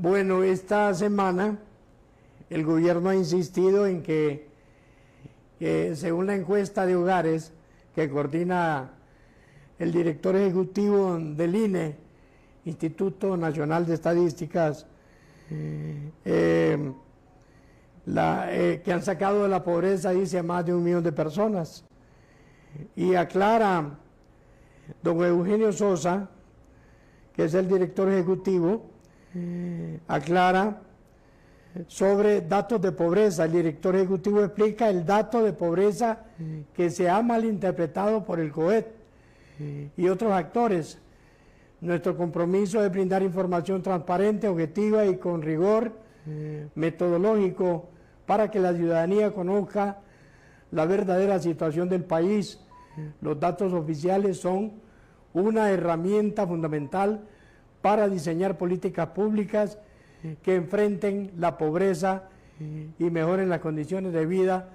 Bueno, esta semana el gobierno ha insistido en que según la encuesta de hogares que coordina el director ejecutivo del INE, Instituto Nacional de Estadísticas, que han sacado de la pobreza, dice, a más de 1 millón de personas. Y aclara don Eugenio Sosa, que es el director ejecutivo, aclara sobre datos de pobreza. El director ejecutivo explica el dato de pobreza que se ha malinterpretado por el COED y otros actores. Nuestro compromiso es brindar información transparente, objetiva y con rigor metodológico para que la ciudadanía conozca la verdadera situación del país. Los datos oficiales son una herramienta fundamental para diseñar políticas públicas que enfrenten la pobreza y mejoren las condiciones de vida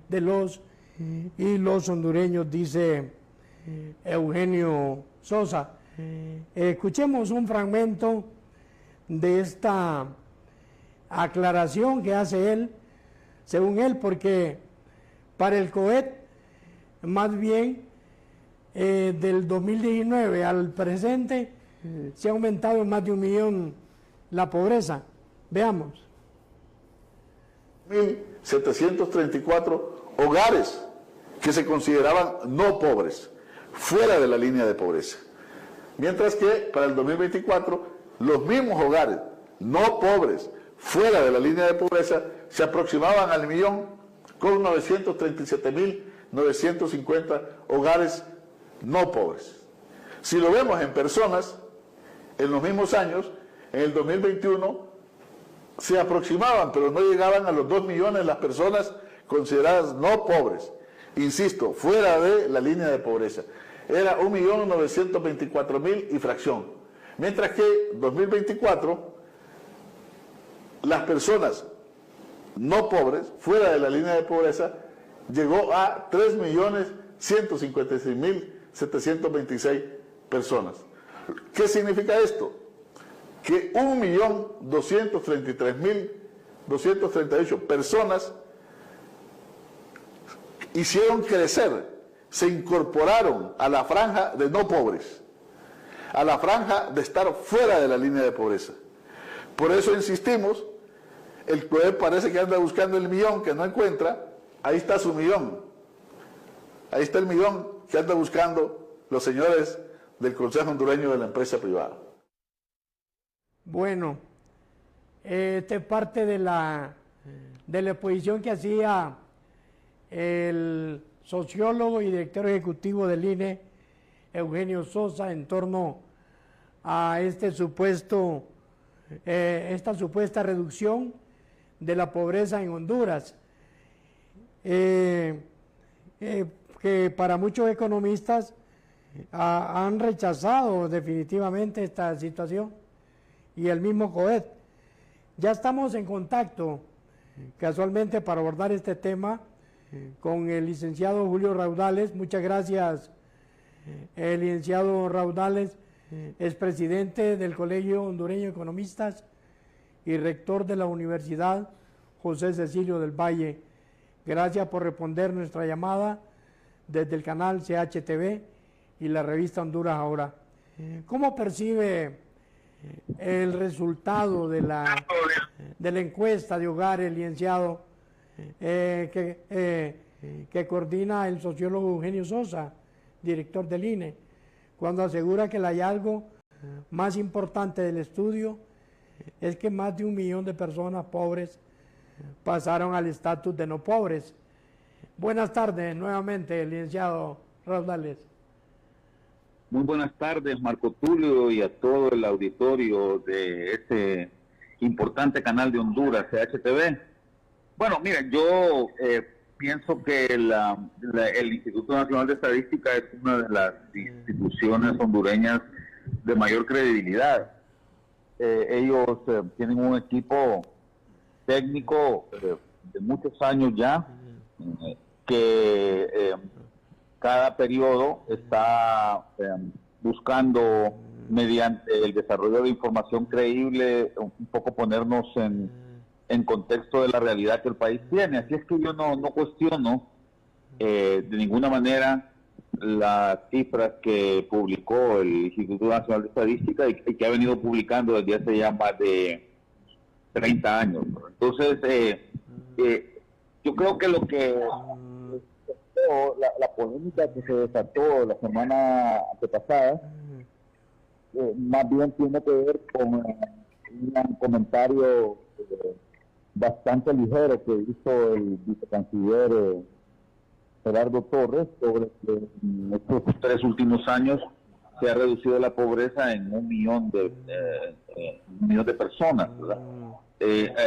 de los hondureños, dice Eugenio Sosa. Escuchemos un fragmento de esta aclaración que hace él, según él, porque para el COED, más bien del 2019 al presente, se ha aumentado en más de 1 millón la pobreza. Veamos. 1.734 hogares que se consideraban no pobres, fuera de la línea de pobreza. Mientras que para el 2024, los mismos hogares no pobres, fuera de la línea de pobreza, se aproximaban al millón con 937.950 hogares no pobres. Si lo vemos en personas, en los mismos años, en el 2021 se aproximaban, pero no llegaban a los 2 millones las personas consideradas no pobres. Insisto, fuera de la línea de pobreza. Era 1.924.000 y fracción. Mientras que en 2024, las personas no pobres, fuera de la línea de pobreza, llegó a 3.156.726 personas. ¿Qué significa esto? Que 1.233.238 personas hicieron crecer, se incorporaron a la franja de no pobres, a la franja de estar fuera de la línea de pobreza. Por eso insistimos, el COEP parece que anda buscando el millón que no encuentra, ahí está su millón, ahí está el millón que anda buscando los señores del Consejo Hondureño de la Empresa Privada. Bueno, esta es parte de la exposición que hacía el sociólogo y director ejecutivo del INE, Eugenio Sosa, en torno a esta supuesta reducción de la pobreza en Honduras, que para muchos economistas han rechazado definitivamente esta situación, y el mismo COED. Ya estamos en contacto, casualmente, para abordar este tema con el licenciado Julio Raudales. Muchas gracias, el licenciado Raudales es presidente del Colegio Hondureño de Economistas y rector de la Universidad José Cecilio del Valle. Gracias por responder nuestra llamada desde el canal CHTV y la revista Honduras Ahora. ¿Cómo percibe el resultado de la encuesta de hogares, licenciado, que coordina el sociólogo Eugenio Sosa, director del INE, cuando asegura que el hallazgo más importante del estudio es que más de 1 millón de personas pobres pasaron al estatus de no pobres? Buenas tardes nuevamente, licenciado Raudales. Muy buenas tardes, Marco Tulio, y a todo el auditorio de este importante canal de Honduras, CHTV. Bueno, miren, yo pienso que el Instituto Nacional de Estadística es una de las instituciones hondureñas de mayor credibilidad. Ellos tienen un equipo técnico de muchos años ya, que cada periodo está buscando mediante el desarrollo de información creíble, un poco ponernos en contexto de la realidad que el país tiene. Así es que yo no cuestiono de ninguna manera las cifras que publicó el Instituto Nacional de Estadística y que ha venido publicando desde hace ya más de 30 años. Entonces, yo creo que lo que la polémica que se desató la semana antepasada más bien tiene que ver con un comentario bastante ligero que hizo el vicecanciller Gerardo Torres sobre que en estos 3 últimos años se ha reducido la pobreza en 1 millón de personas, ¿verdad?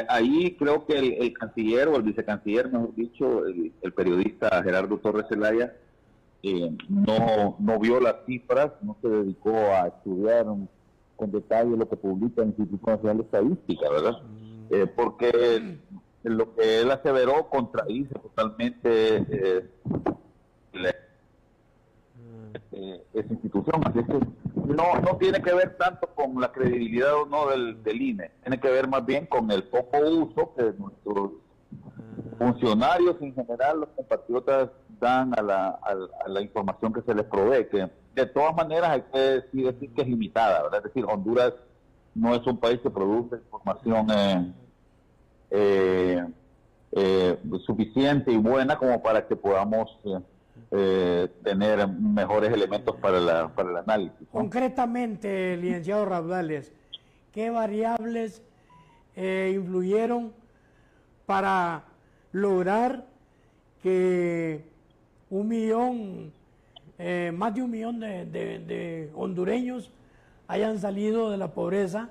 Ahí creo que el canciller o el vicecanciller, mejor dicho, el periodista Gerardo Torres Zelaya, no vio las cifras, no se dedicó a estudiar con detalle lo que publica el Instituto Nacional de Estadística, ¿verdad? Porque lo que él aseveró contradice totalmente esa institución. Así es que no tiene que ver tanto con la credibilidad o no del INE, tiene que ver más bien con el poco uso que nuestros funcionarios en general, los compatriotas, dan a la información que se les provee, que de todas maneras hay que decir que es limitada, ¿verdad? Es decir, Honduras no es un país que produce información suficiente y buena como para que podamos tener mejores elementos para el análisis, ¿no? Concretamente, licenciado Raudales, ¿qué variables influyeron para lograr que más de 1 millón de hondureños hayan salido de la pobreza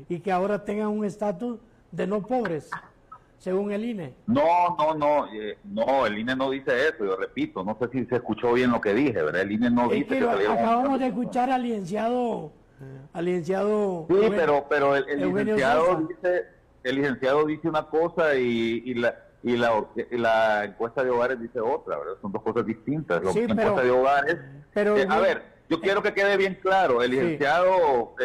y que ahora tengan un estatus de no pobres, según el INE? No, el INE no dice eso, yo repito, no sé si se escuchó bien lo que dije, ¿verdad? El INE no dice que acabamos de escuchar al licenciado sí, pero el licenciado dice una cosa y la encuesta de hogares dice otra, ¿verdad? Son 2 cosas distintas. La encuesta de hogares... a ver, yo quiero que quede bien claro, el licenciado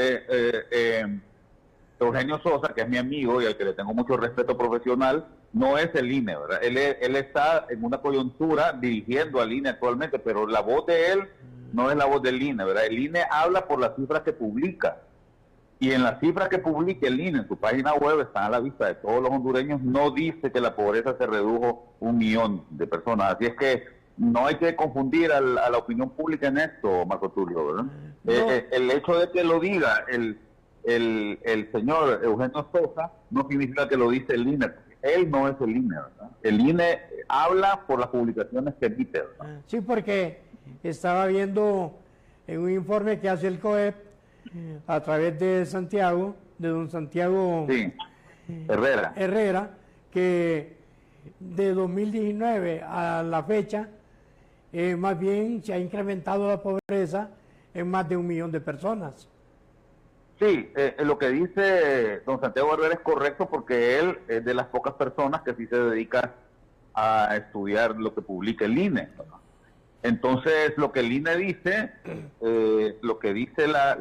Eugenio Sosa, que es mi amigo y al que le tengo mucho respeto profesional, no es el INE, ¿verdad? Él está en una coyuntura dirigiendo al INE actualmente, pero la voz de él no es la voz del INE, ¿verdad? El INE habla por las cifras que publica. Y en las cifras que publica el INE en su página web, están a la vista de todos los hondureños, no dice que la pobreza se redujo 1 millón de personas. Así es que no hay que confundir a la opinión pública en esto, Marco Tulio, ¿verdad? No. El hecho de que lo diga el señor Eugenio Sosa no significa que lo dice el INE. Él no es el INE, ¿verdad? El INE habla por las publicaciones que emite, ¿verdad? Sí, porque estaba viendo en un informe que hace el COEP a través de Santiago, de don Santiago Herrera, que de 2019 a la fecha, más bien se ha incrementado la pobreza en más de 1 millón de personas. Sí, lo que dice don Santiago Herrera es correcto porque él es de las pocas personas que sí se dedica a estudiar lo que publica el INE. Entonces, lo que el INE dice, lo que dice las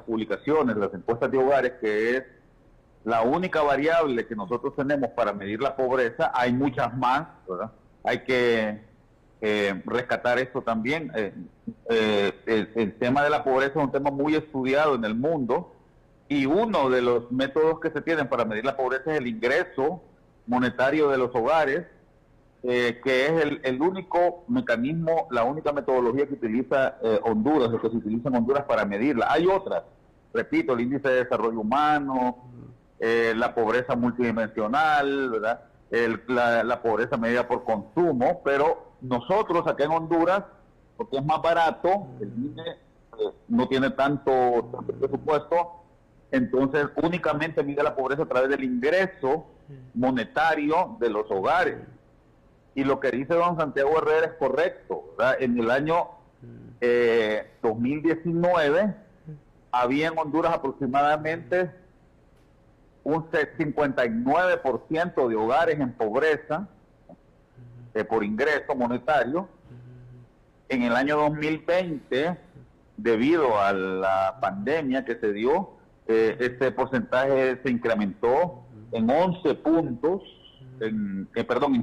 publicaciones, las encuestas de hogares, que es la única variable que nosotros tenemos para medir la pobreza, hay muchas más, ¿verdad? Hay que rescatar esto también. El tema de la pobreza es un tema muy estudiado en el mundo y uno de los métodos que se tienen para medir la pobreza es el ingreso monetario de los hogares, que es el único mecanismo, la única metodología que utiliza Honduras, lo que se utiliza en Honduras para medirla. Hay otras, repito, el índice de desarrollo humano, la pobreza multidimensional, ¿verdad? La pobreza medida por consumo, pero nosotros acá en Honduras, porque es más barato, el INE no tiene tanto presupuesto, entonces únicamente mide la pobreza a través del ingreso monetario de los hogares. Y lo que dice don Santiago Herrera es correcto, ¿verdad? En el año 2019 había en Honduras aproximadamente un 59% de hogares en pobreza por ingreso monetario. En el año 2020 debido a la pandemia que se dio, este porcentaje se incrementó en 11 puntos, en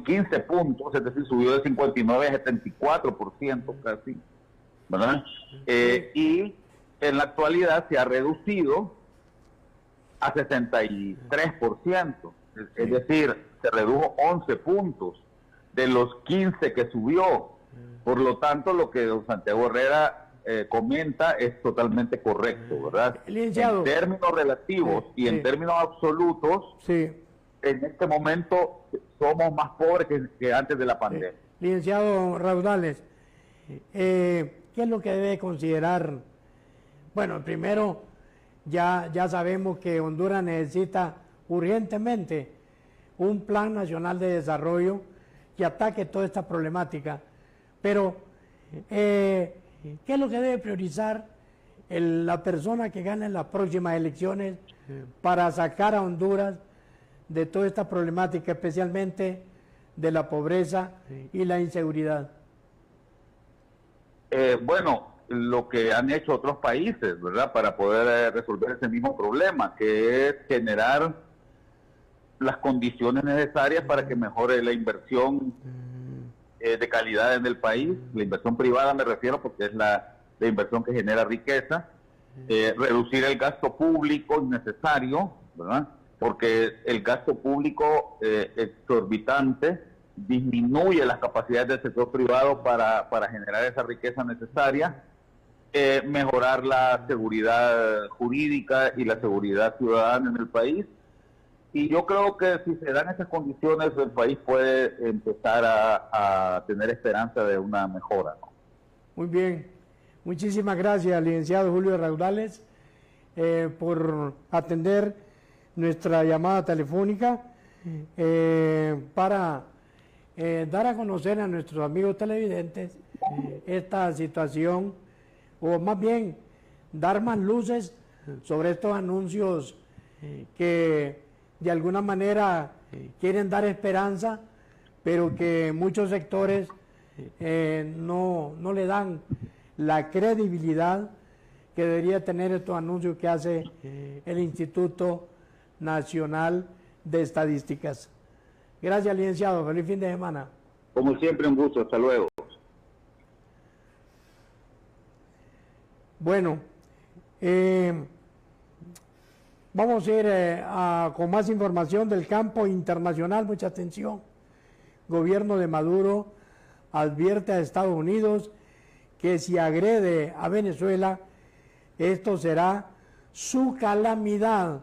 15 puntos, es decir, subió de 59 a 74% casi, ¿verdad? Y en la actualidad se ha reducido a 63%, es decir, se redujo 11 puntos de los 15 que subió. Por lo tanto, lo que don Santiago Herrera comenta es totalmente correcto, ¿verdad? Licenciado. En términos relativos y en términos absolutos, en este momento somos más pobres que antes de la pandemia. Licenciado Raudales, ¿qué es lo que debe considerar? Bueno, primero, ya sabemos que Honduras necesita urgentemente un plan nacional de desarrollo que ataque toda esta problemática, pero ¿qué es lo que debe priorizar la persona que gane las próximas elecciones para sacar a Honduras de toda esta problemática, especialmente de la pobreza y la inseguridad? Bueno, lo que han hecho otros países, ¿verdad?, para poder resolver ese mismo problema, que es generar las condiciones necesarias para que mejore la inversión de calidad en el país. La inversión privada me refiero porque es la inversión que genera riqueza, reducir el gasto público innecesario, ¿verdad?, porque el gasto público exorbitante disminuye las capacidades del sector privado para generar esa riqueza necesaria, mejorar la seguridad jurídica y la seguridad ciudadana en el país. Y yo creo que si se dan esas condiciones, el país puede empezar a tener esperanza de una mejora, ¿no? Muy bien. Muchísimas gracias, licenciado Julio Raudales, por atender nuestra llamada telefónica para dar a conocer a nuestros amigos televidentes esta situación, o más bien dar más luces sobre estos anuncios que de alguna manera quieren dar esperanza, pero que muchos sectores no le dan la credibilidad que debería tener estos anuncios que hace el Instituto Nacional de Estadísticas. Gracias, licenciado. Feliz fin de semana. Como siempre, un gusto. Hasta luego. Bueno, vamos a ir con más información del campo internacional. Mucha atención. Gobierno de Maduro advierte a Estados Unidos que si agrede a Venezuela, esto será su calamidad.